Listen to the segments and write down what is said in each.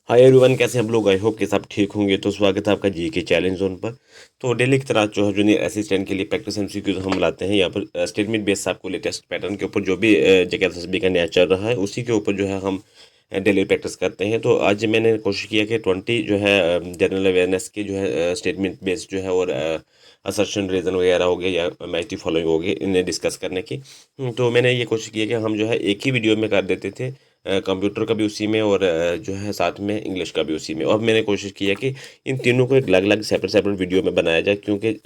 Hi everyone, कैसे हम लोग? आई होप कि सब ठीक होंगे। तो स्वागत है आपका जी के चैलेंज जोन पर। तो डेली की तरह जो है जूनियर असिस्टेंट के लिए प्रैक्टिस एमसीक्यूज हम लाते हैं यहाँ पर स्टेटमेंट बेस्ड आपको लेटेस्ट पैटर्न के ऊपर जो भी जेकेएसएसबी का नया चल रहा है उसी के ऊपर जो है हम डेली प्रैक्टिस करते हैं। तो आज मैंने कोशिश किया कि 20 जो है जनरल अवेयरनेस के जो है स्टेटमेंट बेस्ड जो है और असर्शन रीजन वगैरह हो गया या मैच दी फॉलोइंग हो गई, इन्हें डिस्कस करने की। तो मैंने ये कोशिश की है कि हम जो है एक ही वीडियो में कर देते थे, कंप्यूटर का भी उसी में और जो है साथ में इंग्लिश का भी उसी में। और अब मैंने कोशिश की है कि इन तीनों को एक अलग अलग सेपरेट सेपरेट वीडियो में बनाया जाए, क्योंकि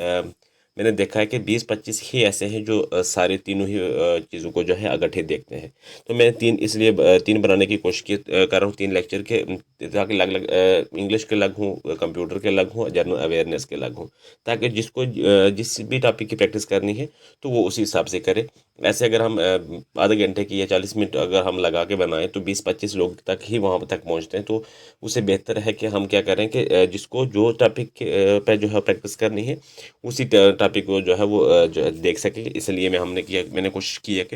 मैंने देखा है कि 20-25 ही ऐसे हैं जो सारे तीनों ही चीज़ों को जो है इकट्ठे देखते हैं। तो मैं तीन इसलिए तीन बनाने की कोशिश कर रहा हूँ, तीन लेक्चर के, ताकि अलग अलग इंग्लिश के अलग हों, कंप्यूटर के अलग हों, जनरल अवेयरनेस के अलग हों, ताकि जिसको जिस भी टॉपिक की प्रैक्टिस करनी है तो वो उसी हिसाब से करे। ऐसे अगर हम आधे घंटे की या 40 मिनट अगर हम लगा के बनाएं तो 20-25 लोग तक ही वहाँ तक पहुँचते हैं। तो उससे बेहतर है कि हम क्या करें कि जिसको जो टॉपिक पे जो है प्रैक्टिस करनी है उसी टॉपिक को जो है वो जो है देख सके। इसलिए मैंने कोशिश की है कि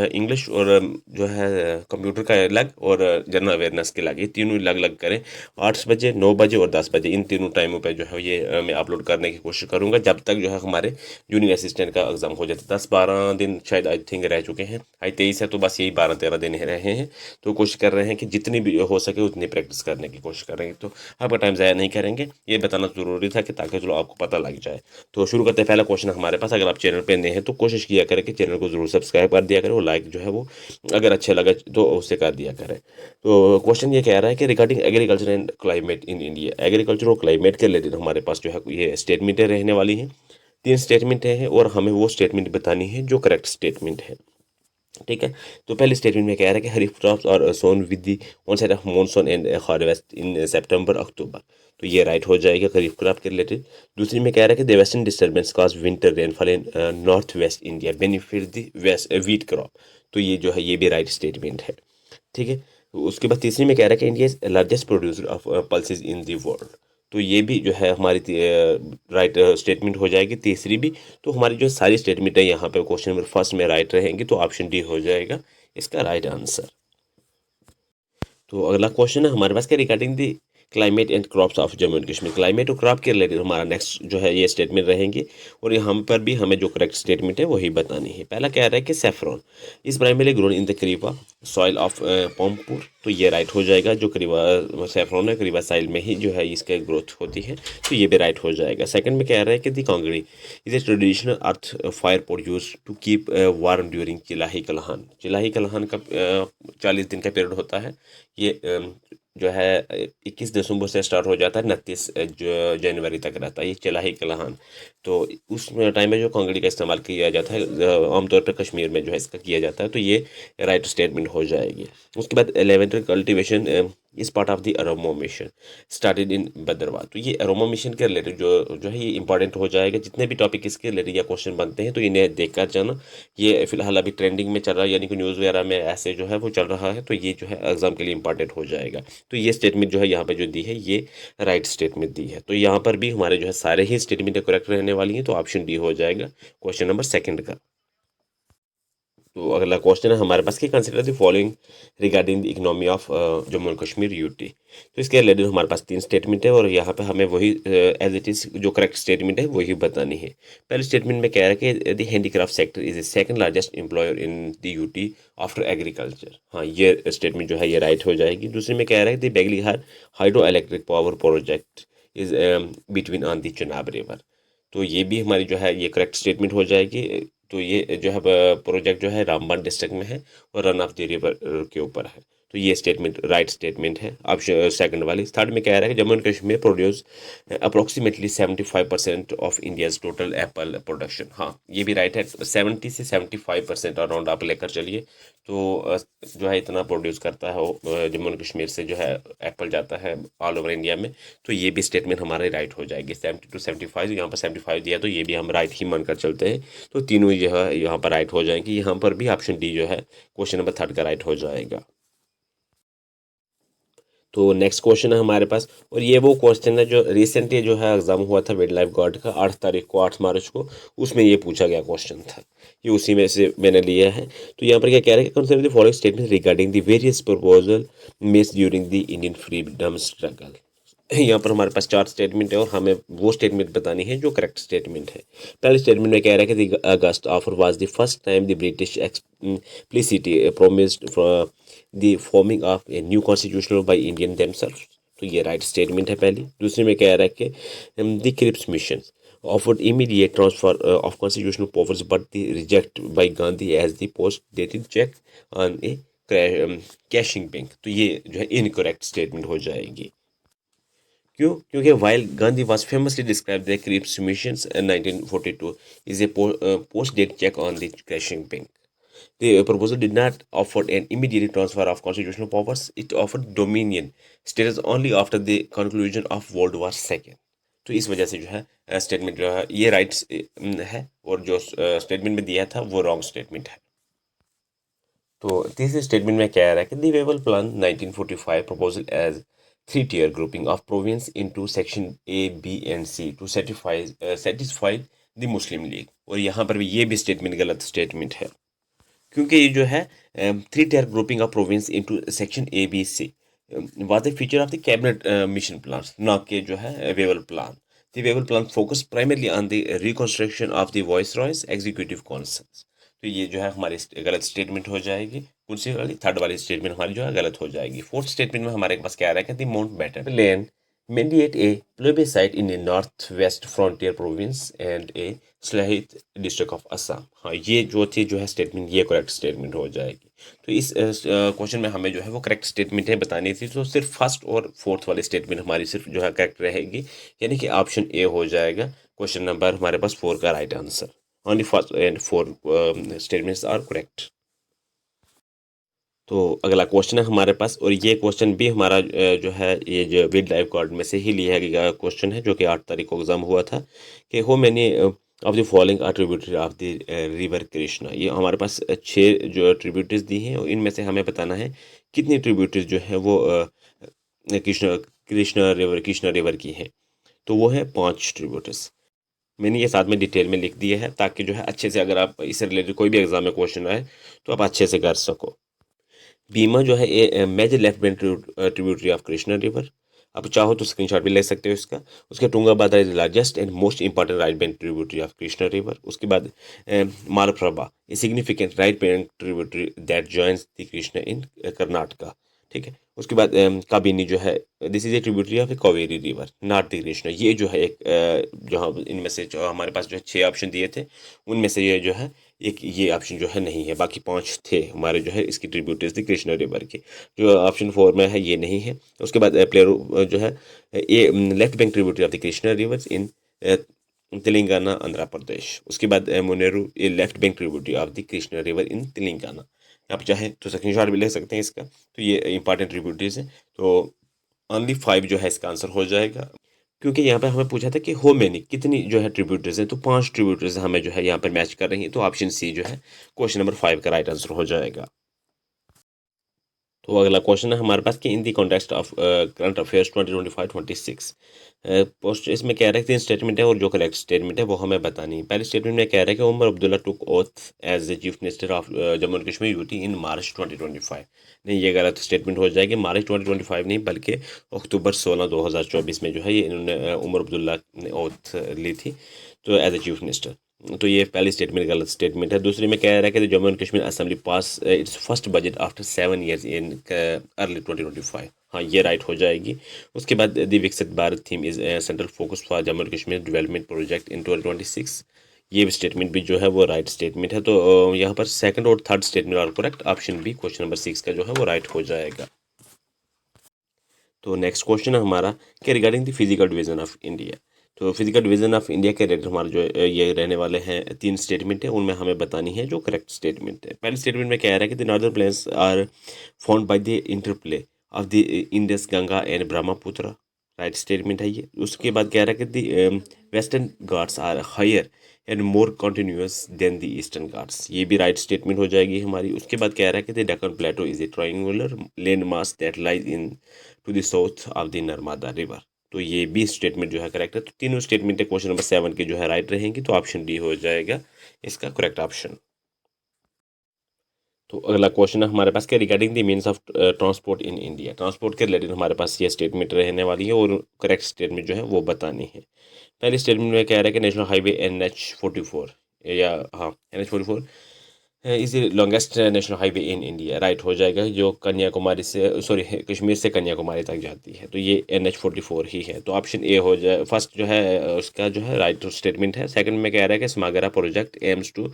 इंग्लिश और जो है कंप्यूटर का अलग और जनरल अवेयरनेस के अलग, ये तीनों अलग अलग करें। 8 बजे, 9 बजे और 10 बजे, इन तीनों टाइमों पे जो है ये मैं अपलोड करने की कोशिश करूँगा, जब तक जो है हमारे जूनियर असिस्टेंट का एग्ज़ाम हो जाता है। 10-12 दिन शायद आई थिंक रह चुके हैं, आज 23 है तो बस यही 12-13 दिन रहे हैं। तो कोशिश कर रहे हैं कि जितनी भी हो सके उतनी प्रैक्टिस करने की कोशिश करेंगे। तो आपका टाइम ज़ाया नहीं करेंगे, ये बताना ज़रूरी था कि ताकि चलो आपको पता लग जाए। तो शुरू करते हैं। पहला क्वेश्चन हमारे पास, अगर आप चैनल पे नए हैं तो कोशिश किया करें कि चैनल को जरूर सब्सक्राइब कर दिया करें और लाइक जो है वो अगर अच्छे लगे तो उससे कर दिया करें। तो क्वेश्चन ये कह रहा है कि regarding agriculture and climate in India, agriculture और क्लाइमेट के रिलेटेड हमारे पास जो है ये स्टेटमेंटें रहने वाली हैं। 3 स्टेटमेंटें हैं और हमें वो स्टेटमेंट बतानी है जो करेक्ट स्टेटमेंट है। ठीक है। तो पहले स्टेटमेंट में कह रहा है कि खरीफ क्रॉप्स और sown with the onset of monsoon and harvest in September October. तो ये राइट हो जाएगा खरीफ क्रॉप के रिलेटेड। दूसरी में कह रहा है कि the western disturbance cause winter rainfall in north west India benefit the west wheat crop. तो ये जो है ये भी राइट स्टेटमेंट है। ठीक है। उसके बाद तीसरी में कह रहा है कि India is largest producer of pulses in the world. तो ये भी जो है हमारी राइट स्टेटमेंट हो जाएगी, तीसरी भी। तो हमारी जो सारी स्टेटमेंट है यहाँ पे क्वेश्चन नंबर फर्स्ट में राइट रहेंगी, तो ऑप्शन डी हो जाएगा इसका राइट आंसर। तो अगला क्वेश्चन है हमारे पास के regarding the climate and crops of Jammu and Kashmir, climate और क्रॉप के रिलेटेड हमारा नेक्स्ट जो है ये स्टेटमेंट रहेंगे। और यहाँ पर भी हमें जो करेक्ट स्टेटमेंट है वही बतानी है। पहला कह रहा है कि saffron is primary grown in the karewa soil of Pampore. तो ये राइट हो जाएगा, जो करीबा सेफ्रॉन है करीबा साइल में ही जो है इसका ग्रोथ होती है, तो ये भी राइट हो जाएगा। सेकंड में कह रहा है कि the kangri is a traditional earth fire pot use to keep warm during Chillai Kalan. Chillai Kalan का 40 दिन का पीरियड होता है। ये जो है 21 दिसंबर से स्टार्ट हो जाता है, 29 जो जनवरी तक रहता है ये चिलाही कलहान। तो उस टाइम में जो कांगड़ी का इस्तेमाल किया जाता है आमतौर पर कश्मीर में जो है इसका किया जाता है, तो ये राइट स्टेटमेंट हो जाएगी। उसके बाद eleventh cultivation is part of the aroma mission started in Bhaderwah. तो ये अरोमा मिशन के रिलेटेड जो जो है ये इंपॉर्टेंट हो जाएगा। जितने भी टॉपिक इसके रिलेटेड या क्वेश्चन बनते हैं तो इन्हें देख कर जाना। ये फिलहाल अभी ट्रेंडिंग में चल रहा है, यानी कि न्यूज़ वगैरह में ऐसे जो है वो चल रहा है, तो ये जो है एग्जाम के लिए इंपॉर्टेंट हो जाएगा। तो ये स्टेटमेंट जो है यहाँ पे जो दी है ये राइट स्टेटमेंट दी है। तो यहाँ पर भी हमारे जो है सारे ही स्टेटमेंट करेक्ट रहने वाली हैं, तो ऑप्शन डी हो जाएगा क्वेश्चन नंबर सेकंड का। तो अगला क्वेश्चन है हमारे पास कि consider the following regarding the economy of Jammu and Kashmir UT. तो इसके रिलेटेड हमारे पास 3 स्टेटमेंट है और यहाँ पे हमें वही एज इट इज़ जो करेक्ट स्टेटमेंट है वही बतानी है। पहले स्टेटमेंट में कह रहा है कि the handicraft sector is the second largest employer in the UT after agriculture. हाँ, ये स्टेटमेंट जो है ये राइट हो जाएगी। दूसरे में कह रहा है the Baglihar hydro electric power project is between on the Chenab river. तो ये भी हमारी जो है ये करेक्ट स्टेटमेंट हो जाएगी। तो ये जो है प्रोजेक्ट जो है रामबन डिस्ट्रिक्ट में है और रन ऑफ द रिवर के ऊपर है। तो ये स्टेटमेंट राइट स्टेटमेंट है ऑप्शन सेकंड वाली। थर्ड में कह रहा है कि Jammu and Kashmir produce approximately 75% of India's total Apple production. हाँ, ये भी राइट है। 70 से 75% अराउंड आप लेकर चलिए। तो जो है इतना प्रोड्यूस करता है जम्मू एंड कश्मीर से जो है एप्पल जाता है ऑल ओवर इंडिया में। तो ये भी स्टेटमेंट हमारे राइट हो जाएगी। 70 to 75, यहाँ पर 75 दिया तो ये भी हम राइट ही मानकर चलते हैं। तो तीनों जो है यहाँ पर राइट हो जाएंगी। यहाँ पर भी ऑप्शन डी जो है क्वेश्चन नंबर थर्ड का राइट हो जाएगा। तो नेक्स्ट क्वेश्चन है हमारे पास, और ये वो क्वेश्चन है जो रिसेंटली जो है एग्जाम हुआ था वाइल्ड लाइफ गार्ड का 8 तारीख को, 8 मार्च को, उसमें ये पूछा गया क्वेश्चन था, ये उसी में से मैंने लिया है। तो यहाँ पर क्या कह रहा है, consider the following statement regarding the various proposal made during the Indian freedom struggle. यहाँ पर हमारे पास 4 स्टेटमेंट है और हमें वो स्टेटमेंट बतानी है जो करेक्ट स्टेटमेंट है। पहले स्टेटमेंट में कह रहा है कि the August offer was the first time the British explicitly promised the forming of a new constitutional by Indian themselves. तो ये राइट स्टेटमेंट है पहली। दूसरी में कह रहा है कि the Cripps mission offered immediate transfer of constitutional powers but the reject by Gandhi as the post dated check on a cashing bank। तो ये जो है इनकरेक्ट स्टेटमेंट हो जाएगी। क्यों? क्योंकि while Gandhi was famously described the Cripps missions in 1942 is a post-date check on the crashing bank. The proposal did not offer an immediate transfer of constitutional powers. It offered dominion status only after the conclusion of World War II। तो इस वजह से जो है statement जो है ये right है, और जो स्टेटमेंट में दिया था वो रॉन्ग स्टेटमेंट है। तो तीसरे स्टेटमेंट में कह रहा है कि the Wavell plan 1945 proposal as 3-tier grouping of province into section A, B and C to satisfy the Muslim League। और यहाँ पर भी ये भी स्टेटमेंट गलत स्टेटमेंट है, क्योंकि ये जो है 3-tier grouping of province into section A, B, C was a feature of the cabinet mission plans, ना कि जो है Wavell plan. The Wavell plan focused primarily on the reconstruction of the Viceroy's executive councils। तो ये जो है हमारी गलत स्टेटमेंट हो जाएगी। कौन सी वाली? थर्ड वाली स्टेटमेंट हमारी जो है गलत हो जाएगी। फोर्थ स्टेटमेंट में हमारे पास क्या आ रहा है कि the Mountbatten plan mandate a plebiscite in the northwest frontier province and a Sylhet district of Assam। हाँ, ये जो थी जो है स्टेटमेंट, ये करेक्ट स्टेटमेंट हो जाएगी। तो इस क्वेश्चन में हमें जो है वो करेक्ट स्टेटमेंट है बतानी थी, तो सिर्फ फर्स्ट और फोर्थ वाली स्टेटमेंट हमारी सिर्फ जो है करेक्ट रहेगी, यानी कि ऑप्शन ए हो जाएगा क्वेश्चन नंबर हमारे पास 4 का right answer. Only first and 4 statements are correct. तो अगला क्वेश्चन है हमारे पास, और ये क्वेश्चन भी हमारा जो है ये जो वाइल्ड लाइफ गार्ड में से ही लिया गया क्वेश्चन है, जो कि 8 तारीख को एग्जाम हुआ था कि how many of the following are tributary of the river Krishna. ये हमारे पास 6 जो ट्रिब्यूटरीज दी हैं, और इनमें से हमें बताना है कितनी ट्रिब्यूटरीज जो है वो कृष्णा रिवर की हैं। तो वो है 5 ट्रिब्यूटरीज। मैंने ये साथ में डिटेल में लिख दिया है, ताकि जो है अच्छे से अगर आप इससे रिलेटेड कोई भी एग्जाम में क्वेश्चन आए तो आप अच्छे से कर सको। बीमा जो है ये major left bank tributary of Krishna river. आप चाहो तो स्क्रीनशॉट भी ले सकते हो इसका। उसके Tungabhadra is largest and most important right bank tributary of Krishna river. उसके बाद Malaprabha a significant right bank tributary that joins the Krishna in Karnataka. ठीक है। उसके बाद काबिनी जो है this is a tributary of a Kaveri river not the Krishna. ये जो है एक जो इनमें से जो हमारे पास जो है 6 ऑप्शन दिए थे, उनमें से ये जो है एक ये ऑप्शन जो है नहीं है, बाकी 5 थे हमारे जो है इसकी ट्रिब्यूटरीज थी कृष्णा रिवर की। जो ऑप्शन 4 में है ये नहीं है। उसके बाद प्लेयर जो है ये left bank tributary of the Krishna river in Telangana Andhra Pradesh. उसके बाद मुनेरू ये left bank tributary of the Krishna river in Telangana. आप चाहें तो स्क्रीनशॉट भी ले सकते हैं इसका। तो ये इंपॉर्टेंट ट्रिब्यूटरीज हैं। तो ओनली 5 जो है इसका आंसर हो जाएगा, क्योंकि यहाँ पे हमें पूछा था कि हो मैनी कितनी जो है ट्रिब्यूटरीज हैं, तो 5 ट्रिब्यूटरीज हमें जो है यहाँ पर मैच कर रही हैं। तो ऑप्शन सी जो है क्वेश्चन नंबर 5 का राइट आंसर हो जाएगा। तो अगला क्वेश्चन है हमारे पास कि in the context of current affairs 2025-26 post इसमें कह रहा है 3 स्टेटमेंट है, और जो करेक्ट स्टेटमेंट है वो हमें बतानी है। पहले स्टेटमेंट में कह रहा है कि Omar Abdullah took oath as the chief minister of Jammu and Kashmir UT in March 2025। नहीं, ये गलत स्टेटमेंट हो जाएगी। मार्च 2025 नहीं बल्कि अक्टूबर 16 2024 में जो है ये इन्होंने उमर अब्दुल्ला ने ओथ ली थी तो एज ए चीफ मिनिस्टर। तो ये पहली स्टेटमेंट गलत स्टेटमेंट है। दूसरी में कह रहा है कि Jammu and Kashmir assembly pass it's first budget after 7 years in early 2025। हाँ, ये राइट हो जाएगी। उसके बाद द विकसित Bharat theme is central focus for Jammu and Kashmir development project in 2026। ये भी स्टेटमेंट भी जो है वो राइट स्टेटमेंट है। तो यहाँ पर सेकंड और third statement are correct. Option B question number 6 का जो है वो राइट हो जाएगा। तो नेक्स्ट क्वेश्चन है हमारा कि regarding the physical division of India. तो फिजिकल डिवीजन ऑफ इंडिया के रिलेटेड हमारे जो ये रहने वाले हैं 3 स्टेटमेंट है, उनमें हमें बतानी है जो करेक्ट स्टेटमेंट है। पहले स्टेटमेंट में कह रहा है कि the northern plains are found by the interplay of the Indus Ganga and Brahmaputra. Right statement है ये। उसके बाद कह रहा है कि the western Ghats are higher and more continuous than the Eastern Ghats, ये भी राइट स्टेटमेंट हो जाएगी हमारी। उसके बाद कह रहा है कि the Deccan plateau is a triangular land mass that lies into the south of the Narmada river, तो ये भी स्टेटमेंट जो है करेक्ट है। तो तीनों स्टेटमेंट है क्वेश्चन नंबर 7 के जो है राइट रहेंगी, तो ऑप्शन डी हो जाएगा इसका करेक्ट ऑप्शन। तो अगला क्वेश्चन है हमारे पास क्या, regarding the means of transport in India, transport के रिलेटेड हमारे पास ये स्टेटमेंट रहने वाली है और करेक्ट स्टेटमेंट जो है वो बतानी है। पहले स्टेटमेंट में कह रहा है कि नेशनल हाईवे NH44 या हाँ NH44 is the longest national highway in India, right हो जाएगा, जो कन्याकुमारी से सॉरी कश्मीर से कन्याकुमारी तक जाती है, तो ये NH44 ही है। तो ऑप्शन ए हो जाए फर्स्ट जो है उसका जो है राइट स्टेटमेंट है। सेकंड में कह रहा है कि स्मागरा project aims to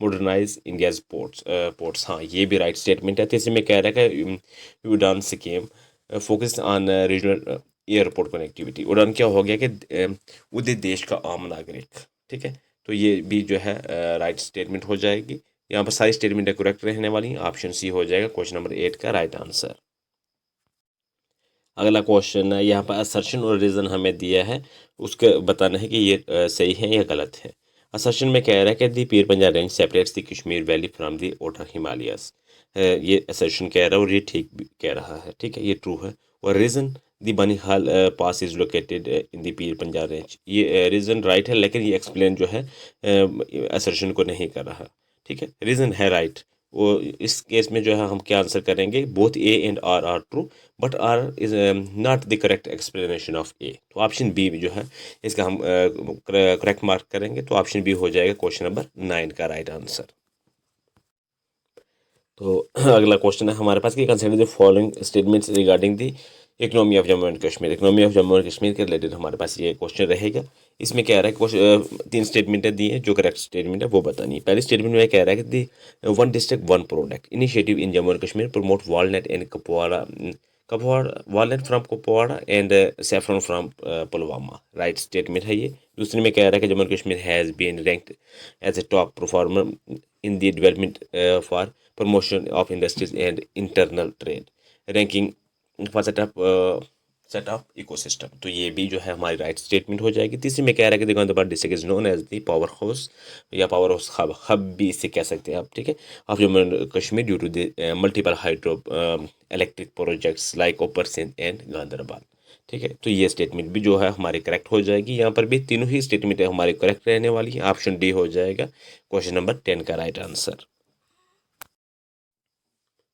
modernize India's ports, हाँ ये भी राइट स्टेटमेंट है। तीसरे में कह रहा है कि उड़ान scheme focus on regional airport connectivity, उड़ान क्या हो गया कि उस देश का आम नागरिक, ठीक है, तो ये भी जो है राइट स्टेटमेंट हो जाएगी। यहाँ पर सारी स्टेटमेंट करेक्ट रहने वाली हैं, ऑप्शन सी हो जाएगा क्वेश्चन नंबर 8 का राइट आंसर। अगला क्वेश्चन है, यहाँ पर असर्शन और रीज़न हमें दिया है, उसके बताना है कि ये सही है या गलत है। असर्शन में कह रहा है कि दी Pir Panjal range separates the Kashmir valley from the outer Himalayas, ये असर्शन कह रहा है और ये ठीक भी कह रहा है, ठीक है, ये ट्रू है। और reason the Banihal pass is located in the Pir Panjal range, ये रीज़न राइट है, लेकिन ये एक्सप्लेन जो है असर्शन को नहीं कर रहा, ठीक है, रीज़न है राइट। वो इस केस में जो है हम क्या आंसर करेंगे, both A and R true but R is not the correct explanation of A, तो ऑप्शन बी जो है इसका हम करेक्ट मार्क करेंगे, तो ऑप्शन बी हो जाएगा क्वेश्चन नंबर 9 का राइट आंसर। तो अगला क्वेश्चन है हमारे पास कि consider the following statements regarding the economy of Jammu and Kashmir, economy of Jammu and Kashmir के रिलेटेड हमारे पास ये क्वेश्चन रहेगा। इसमें क्या रहा है, तीन स्टेटमेंटें दी हैं, जो करेक्ट स्टेटमेंट है वो बतानी है। पहली स्टेटमेंट में कह रहा है कि the one district one product initiative in Jammu and Kashmir promote walnut and Kupwara walnut from Kupwara and saffron from Pulwama, right statement है ये। दूसरे में कह रहा है कि Jammu and Kashmir has been ranked as a top performer in the development for promotion of industries and internal trade, ranking for set up ecosystem, तो ये भी जो है हमारी राइट स्टेटमेंट हो जाएगी। तीसरी में कह रहा है कि Gandhinagar district is known as the power house या पावर हाउस हब भी इसे कह सकते हैं आप, ठीक है, of Jammu and Kashmir due to the multiple hydro electric projects like ऊपर सिंध एंड गांधरबल, ठीक है, तो ये स्टेटमेंट भी जो है हमारी करेक्ट हो जाएगी। यहाँ पर भी तीनों ही स्टेटमेंट हमारी करेक्ट रहने वाली है, ऑप्शन डी हो जाएगा क्वेश्चन नंबर 10 का राइट आंसर।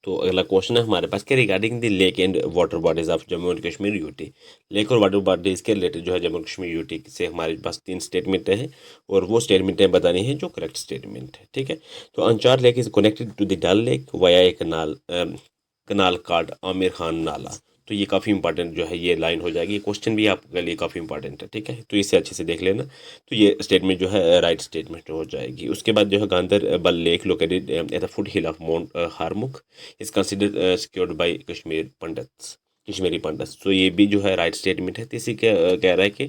तो अगला क्वेश्चन है हमारे पास क्या, regarding the lake and water bodies of Jammu and Kashmir UT, lake और वाटर बॉडीज के रिलेटेड जो है जम्मू एंड कश्मीर यूटी से हमारे पास तीन स्टेटमेंट हैं और वो स्टेटमेंटें बतानी है जो करेक्ट स्टेटमेंट है, ठीक है। तो Anchar lake is connected to the Dal lake via a canal called Amir Khan Nala, तो ये काफ़ी इंपॉर्टेंट जो है ये लाइन हो जाएगी, ये क्वेश्चन भी आपके लिए काफ़ी इंपॉर्टेंट है, ठीक है, तो इसे अच्छे से देख लेना। तो ये स्टेटमेंट जो है राइट स्टेटमेंट हो जाएगी। उसके बाद जो है Ganderbal lake located at the foot hill of mount Harmukh is considered secured by Kashmiri Pandits, तो ये भी जो है राइट स्टेटमेंट है। तीसरी कह रहा है कि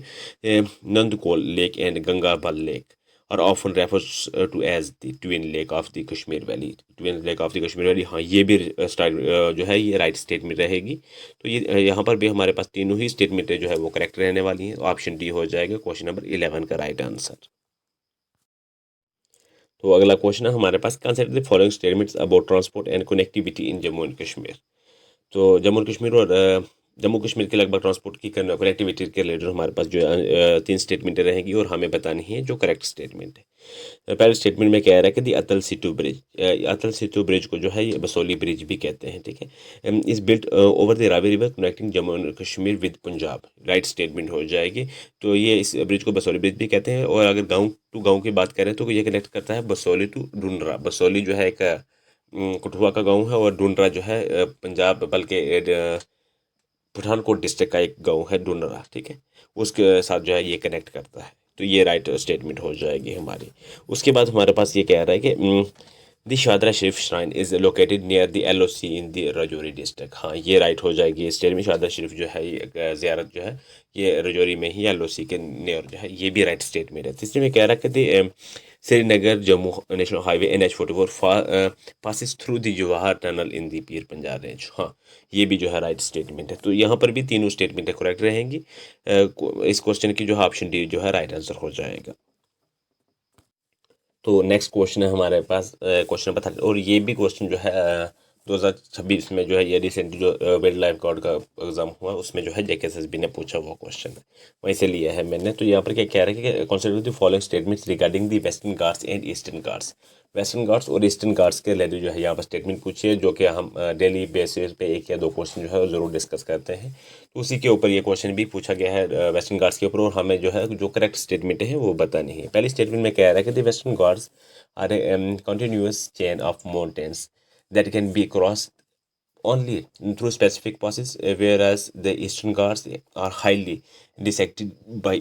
Nandkol lake and Gangabal lake और often refers to as the twin lake of the Kashmir valley, twin lake of the Kashmir valley, हाँ ये भी जो है ये राइट स्टेटमेंट रहेगी। तो ये यहाँ पर भी हमारे पास तीनों ही स्टेटमेंटें जो है वो करेक्ट रहने वाली हैं, ऑप्शन डी हो जाएगा क्वेश्चन नंबर 11 का राइट आंसर। तो अगला क्वेश्चन है हमारे पास, consider the following statements about transport and connectivity in Jammu and Kashmir, तो जम्मू एंड कश्मीर और जम्मू कश्मीर के लगभग ट्रांसपोर्ट की कनेक्टिविटी के रिलेटेड हमारे पास जो है तीन स्टेटमेंटें रहेंगी और हमें बतानी है जो करेक्ट स्टेटमेंट है। पहले स्टेटमेंट में कह रहा है कि दी अतल सेतु ब्रिज को जो है ये बसोली ब्रिज भी कहते हैं, ठीक है, इस built over the Ravi river connecting Jammu and Kashmir with Punjab, right statement हो जाएगी। तो ये इस ब्रिज को बसोली ब्रिज भी कहते हैं और अगर गाँव टू गाँव की बात करें तो ये कनेक्ट करता है बसोली टू ढूंढरा, बसोली जो है एक कठुआ का गांव है और ढूंढरा जो है पंजाब बल्कि पठानकोट डिस्ट्रिक्ट का एक गांव है ढूंढरा, ठीक है, उसके साथ जो है ये कनेक्ट करता है, तो ये राइट स्टेटमेंट हो जाएगी हमारी। उसके बाद हमारे पास ये कह रहा है कि the Shahdara Sharif shrine is located near the LOC in the Rajouri district, हाँ ये राइट हो जाएगी स्टेटमेंट, शादरा शरीफ जो है ये ज़ियारत जो है ये राजौरी में ही LOC के नियर जो है, ये भी राइट स्टेटमेंट है। तीसरे में कह रहा है कि Srinagar Jammu national highway NH44 passes through the Jawahar tunnel in the Pir Panjal range, हाँ ये भी जो है राइट स्टेटमेंट है। तो यहाँ पर भी तीनों स्टेटमेंटें करेक्ट रहेंगी। इस क्वेश्चन की जो है ऑप्शन डी जो है राइट आंसर हो जाएगा। तो नेक्स्ट क्वेश्चन है हमारे पास क्वेश्चन नंबर 30, और ये भी क्वेश्चन जो है 2026 में जो है ये रिसेंट जो वाइल्ड लाइफ गार्ड का एग्जाम हुआ उसमें जो है जेकेएसएसबी ने पूछा वो क्वेश्चन है, वहीं से लिया है मैंने। तो यहाँ पर क्या कह रहा है कि consider the following statements regarding the western Ghats and eastern Ghats. Western Ghats और ईस्टर्न घाट्स के रिलेटेड जो है यहाँ पर स्टेटमेंट पूछी है, जो कि हम डेली बेसिस पे एक या दो क्वेश्चन जो है वो ज़रूर डिस्कस करते हैं। तो उसी के ऊपर ये क्वेश्चन भी पूछा गया है वेस्टर्न घाट्स के ऊपर, और हमें जो है जो करेक्ट स्टेटमेंट है वो बतानी है। पहली स्टेटमेंट में कह रहा है कि the western Ghats are a continuous chain of mountains that can be crossed only through specific passes, whereas the eastern Ghats are highly dissected by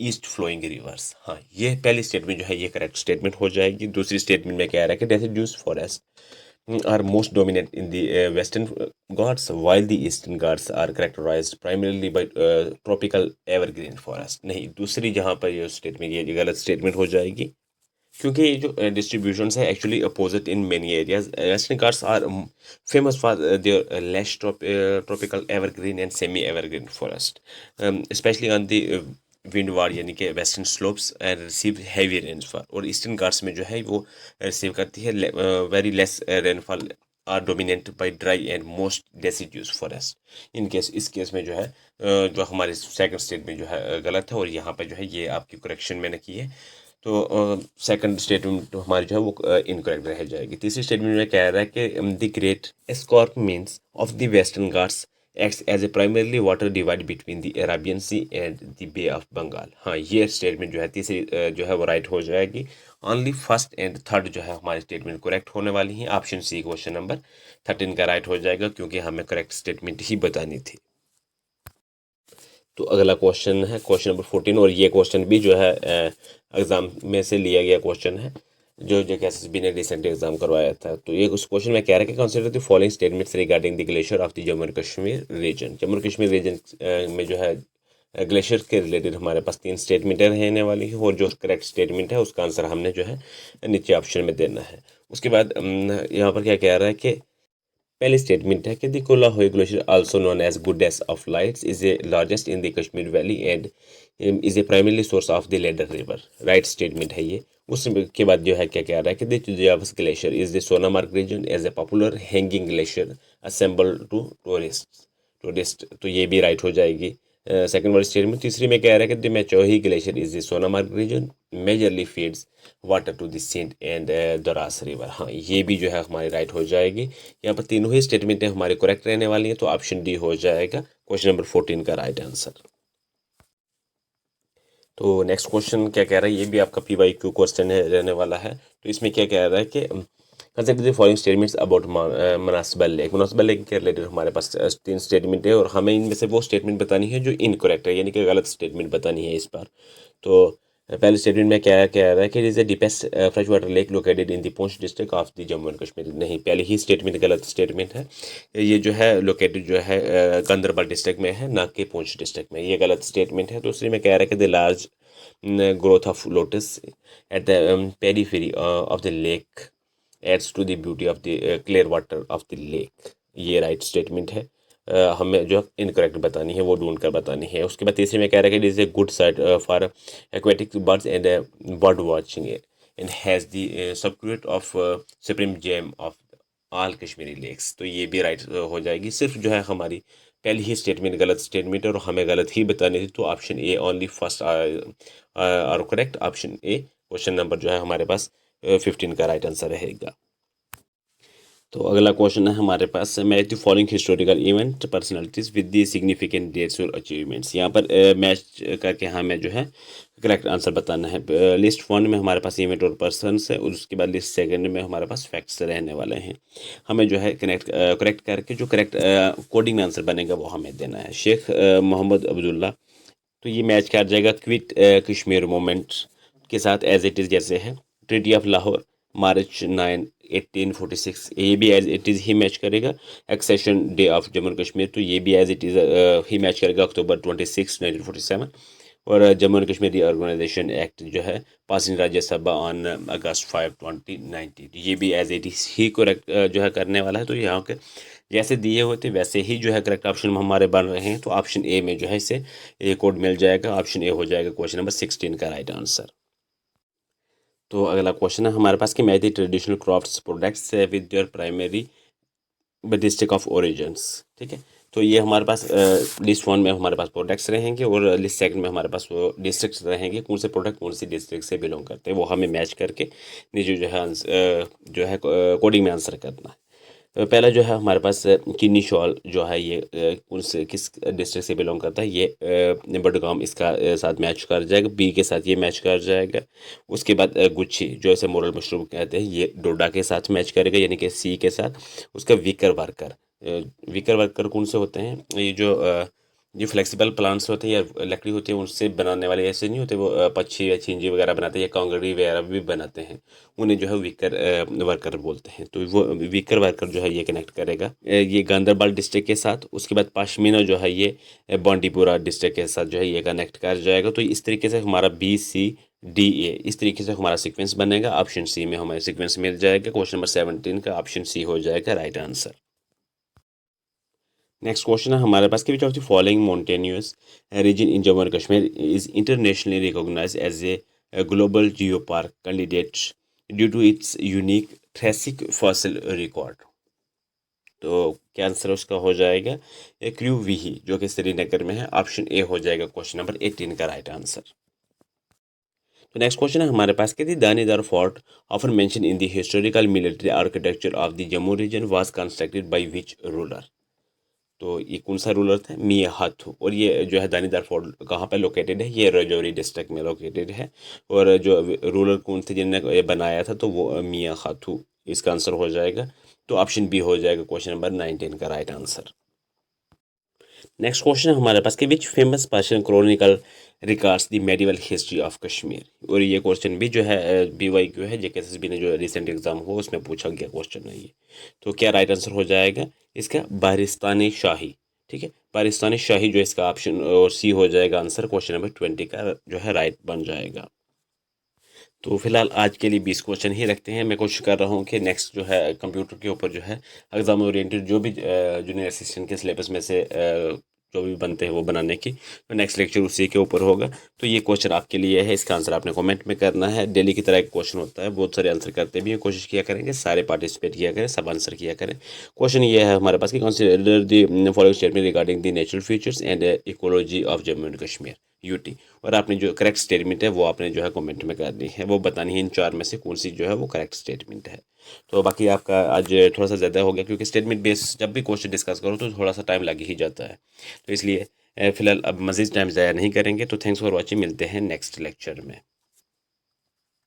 east flowing rivers। हाँ, ये पहली स्टेटमेंट जो है ये करेक्ट स्टेटमेंट हो जाएगी। दूसरी statement में कह रहा है कि deciduous forests are most dominant in the western Ghats, while the eastern Ghats are characterized primarily by tropical evergreen forest। नहीं, दूसरी जहाँ पर ये स्टेटमेंट ये गलत स्टेटमेंट हो जाएगी, क्योंकि ये जो डिस्ट्रीब्यूशन है actually opposite in many areas. Western Ghats are famous for their less tropical evergreen and semi evergreen forest, specially on the windward यानी कि western slopes and receive heavy rainfall. और ईस्टर्न घाट्स में जो है वो receive करती है very less rainfall, are dominate by dry and most deciduous forest. In case इस केस में जो है जो हमारे सेकंड स्टेटमेंट जो है गलत है, और यहाँ पर जो है ये आपकी करेक्शन मैंने की है। तो सेकंड स्टेटमेंट हमारी जो है वो इनकरेक्ट रह जाएगी। तीसरी स्टेटमेंट में कह रहा है कि the great escarpments of the western Ghats acts as a primarily water divide between the Arabian sea and the bay of Bengal. हाँ, ये स्टेटमेंट जो है तीसरी जो है वो राइट हो जाएगी। ओनली फर्स्ट एंड थर्ड जो है हमारी स्टेटमेंट करेक्ट होने वाली हैं। ऑप्शन सी क्वेश्चन नंबर 13 का राइट हो जाएगा, क्योंकि हमें करेक्ट स्टेटमेंट ही बतानी थी। तो अगला क्वेश्चन है क्वेश्चन नंबर 14, और ये क्वेश्चन भी जो है एग्ज़ाम में से लिया गया क्वेश्चन है, जो जेकेएसएसबी ने रिसेंट एग्जाम करवाया था। तो ये उस क्वेश्चन में कह रहा है कि consider the following statements regarding the glacier of the Jammu and Kashmir region. Jammu and Kashmir region में जो है ग्लेशियर के रिलेटेड हमारे पास 3 स्टेटमेंटें रहने वाली हैं, और जो करेक्ट स्टेटमेंट है उसका आंसर हमने जो है नीचे ऑप्शन में देना है। उसके बाद यहाँ पर क्या कह रहा है कि पहली स्टेटमेंट है कि the Kolahoi glacier also known as goddess of lights is a largest in the Kashmir valley and is a primary source of the Lidder river. Right statement है ये। उसके बाद जो है क्या कह रहा है कि the Thajiwas glacier is the Sonamarg region as a popular hanging glacier assemble to tourist. तो ये भी राइट हो जाएगी सेकंड वाली स्टेटमेंट। तीसरी में कह रहा है कि the Machoi glacier is the Sonamarg region majorly feeds water to the Sindh and Drass river. हाँ, ये भी जो है हमारी राइट हो जाएगी। यहाँ पर तीनों ही स्टेटमेंटें हमारे करेक्ट रहने वाली हैं, तो ऑप्शन डी हो जाएगा क्वेश्चन नंबर 14 का राइट आंसर। तो नेक्स्ट क्वेश्चन क्या कह रहा है, ये भी आपका PYQ क्वेश्चन है रहने वाला है। तो इसमें क्या कह रहा है कि consider the following statements about Manasbal lake. Manasbal lake के रिलेटेड हमारे पास 3 स्टेटमेंट है, और हमें इनमें से वो स्टेटमेंट बतानी है जो इनकरेक्ट है, यानी कि गलत स्टेटमेंट बतानी है इस बार। तो पहले स्टेटमेंट में क्या कह रहा है कि it is the deepest fresh water lake located in the Poonch district of the Jammu and Kashmir. नहीं, पहली ही स्टेटमेंट गलत स्टेटमेंट है। ये जो है लोकेटेड जो है गांदरबल डिस्ट्रिक्ट में है, ना कि पुंछ डिस्ट्रिक्ट में। ये गलत स्टेटमेंट है। दूसरी में कह रहा है कि the large growth of lotus at the periphery of the lake adds to the beauty of the clear water of the lake। ये राइट स्टेटमेंट है। हमें जो इनकरेक्ट बतानी है वो ढूंढ कर बतानी है। उसके बाद तीसरे में कह रहा है कि it is a good site for aquatic birds and bird watching and has the subcute of supreme gem of all Kashmiri lakes. तो ये भी राइट हो जाएगी। सिर्फ जो है हमारी पहली ही स्टेटमेंट गलत स्टेटमेंट है, और हमें गलत ही बतानी थी। तो ऑप्शन ए ओनली फर्स्ट और correct, option A question number जो है हमारे पास 15 का राइट आंसर रहेगा। तो अगला क्वेश्चन है हमारे पास, match the following historical event personalities with the significant dates और अचीवमेंट्स। यहाँ पर मैच करके हमें जो है करेक्ट आंसर बताना है। लिस्ट 1 में हमारे पास इवेंट और पर्सनस है, और उसके बाद लिस्ट 2 में हमारे पास फैक्ट्स रहने वाले हैं। हमें जो है करेक्ट करके जो करेक्ट कोडिंग में आंसर बनेगा वो हमें देना है। शेख मोहम्मद अब्दुल्ला, तो ये मैच कर जाएगा क्विट कश्मीर मूवमेंट के साथ एज इट इज़ जैसे है। ट्रीटी ऑफ लाहौर मार्च 9 1846, ये भी एज इट इज़ ही मैच करेगा। Accession day of Jammu and Kashmir, तो ये भी एज इट इज़ ही मैच करेगा अक्टूबर 26 1947। और Jammu and Kashmir reorganisation act जो है पास इन राज्यसभा ऑन अगस्त 5 2019, ये भी एज इट इज़ ही करेक्ट जो है करने वाला है। तो यहाँ के जैसे दिए हुए थे वैसे ही जो है करेक्ट ऑप्शन हमारे बन रहे हैं। तो ऑप्शन ए में जो है इसे ए कोड मिल जाएगा। ऑप्शन ए हो जाएगा क्वेश्चन नंबर 16 का राइट आंसर। तो अगला क्वेश्चन है हमारे पास कि match the traditional crafts products with your primary district of origins. ठीक है, तो ये हमारे पास लिस्ट वन में हमारे पास प्रोडक्ट्स रहेंगे और लिस्ट सेकंड में हमारे पास वो डिस्ट्रिक्ट्स रहेंगे, कौन से प्रोडक्ट कौन सी डिस्ट्रिक्ट से बिलोंग करते हैं वो हमें मैच करके नीचे जो है जो है कोडिंग में आंसर करना है। तो पहला जो है हमारे पास किन्नी शॉल जो है ये कौन से किस डिस्ट्रिक्ट से बिलोंग करता है, ये बडगाम इसका साथ मैच कर जाएगा, बी के साथ ये मैच कर जाएगा। उसके बाद गुच्छी जो इसे मोरल मशरूम कहते हैं ये डोडा के साथ मैच करेगा यानी कि सी के साथ। उसका वीकर वर्कर, वीकर वर्कर कौन से होते हैं, ये जो फ्लेक्सिबल प्लांट्स होते हैं या लकड़ी होती है उनसे बनाने वाले ऐसे नहीं होते, वो पक्षी या छिंजी वगैरह बनाते हैं या कांगड़ी वगैरह भी बनाते हैं, उन्हें जो है वीकर वर्कर बोलते हैं। तो वो वीकर वर्कर जो है ये कनेक्ट करेगा ये गांधरबल डिस्ट्रिक्ट के साथ। उसके बाद पश्मीना जो है ये बांडीपुरा डिस्ट्रिक्ट के साथ जो है ये कनेक्ट कर जाएगा। तो इस तरीके से हमारा BCDA इस तरीके से हमारा सीक्वेंस बनेगा। ऑप्शन सी में हमें सीक्वेंस मिल जाएगा। क्वेश्चन नंबर 17 का ऑप्शन सी हो जाएगा राइट आंसर। नेक्स्ट क्वेश्चन है हमारे पास कि which of the following mountainous region in Jammu and Kashmir is internationally recognised as a global geo park candidate due to its unique Triassic fossil record. तो क्या answer उसका हो जाएगा क्रू वीही जो कि श्रीनगर में है। ऑप्शन ए हो जाएगा क्वेश्चन नंबर 18 का राइट आंसर। तो नेक्स्ट क्वेश्चन है हमारे पास कि दानेदार fort often mentioned in the historical military architecture of the Jammu region was constructed by which ruler. तो ये कौन सा रूलर था, मियां हाथू। और ये जो है दानीदार फोर्ट कहाँ पे लोकेटेड है, ये राजौरी डिस्ट्रिक्ट में लोकेटेड है। और जो रूलर कौन थे जिन्होंने ये बनाया था, तो वो मियां हाथू इसका आंसर हो जाएगा। तो ऑप्शन बी हो जाएगा क्वेश्चन नंबर 19 का राइट आंसर। नेक्स्ट क्वेश्चन हमारे पास कि which famous Persian Chronicle records the medieval history of Kashmir. और ये क्वेश्चन भी जो है BYQ है, JKSSB ने जो रिसेंट एग्जाम हुआ उसमें पूछा गया क्वेश्चन है ये। तो क्या राइट आंसर हो जाएगा इसका बारिस्तानी शाही। ठीक है, बारिस्तानी शाही जो इसका ऑप्शन और सी हो जाएगा आंसर। क्वेश्चन नंबर 20 का जो है राइट बन जाएगा। तो फिलहाल आज के लिए 20 क्वेश्चन ही रखते हैं। मैं कोशिश कर रहा हूँ कि नेक्स्ट जो है कंप्यूटर के ऊपर जो है एग्जाम ओरिएंटेड जो भी जूनियर असिस्टेंट के सिलेबस में से जो भी बनते हैं वो बनाने की, तो नेक्स्ट लेक्चर उसी के ऊपर होगा। तो ये क्वेश्चन आपके लिए है, इसका आंसर आपने कमेंट में करना है। डेली की तरह एक क्वेश्चन होता है, बहुत सारे आंसर करते भी हैं, कोशिश किया करेंगे सारे पार्टिसिपेट किया करें, सब आंसर किया करें। क्वेश्चन ये है हमारे पास कि consider the following statement regarding the natural features and ecology of Jammu and Kashmir UT। और आपने जो करेक्ट स्टेटमेंट है वो आपने जो है कमेंट में करनी है, वो बतानी है इन चार में से कौन सी जो है वो करेक्ट स्टेटमेंट है। तो बाकी आपका आज थोड़ा सा ज़्यादा हो गया क्योंकि स्टेटमेंट बेस जब भी क्वेश्चन डिस्कस करो तो थोड़ा सा टाइम लग ही जाता है। तो इसलिए फिलहाल अब मज़ीद टाइम ज़ाया नहीं करेंगे। तो थैंक्स फॉर वॉचिंग, मिलते हैं नेक्स्ट लेक्चर में।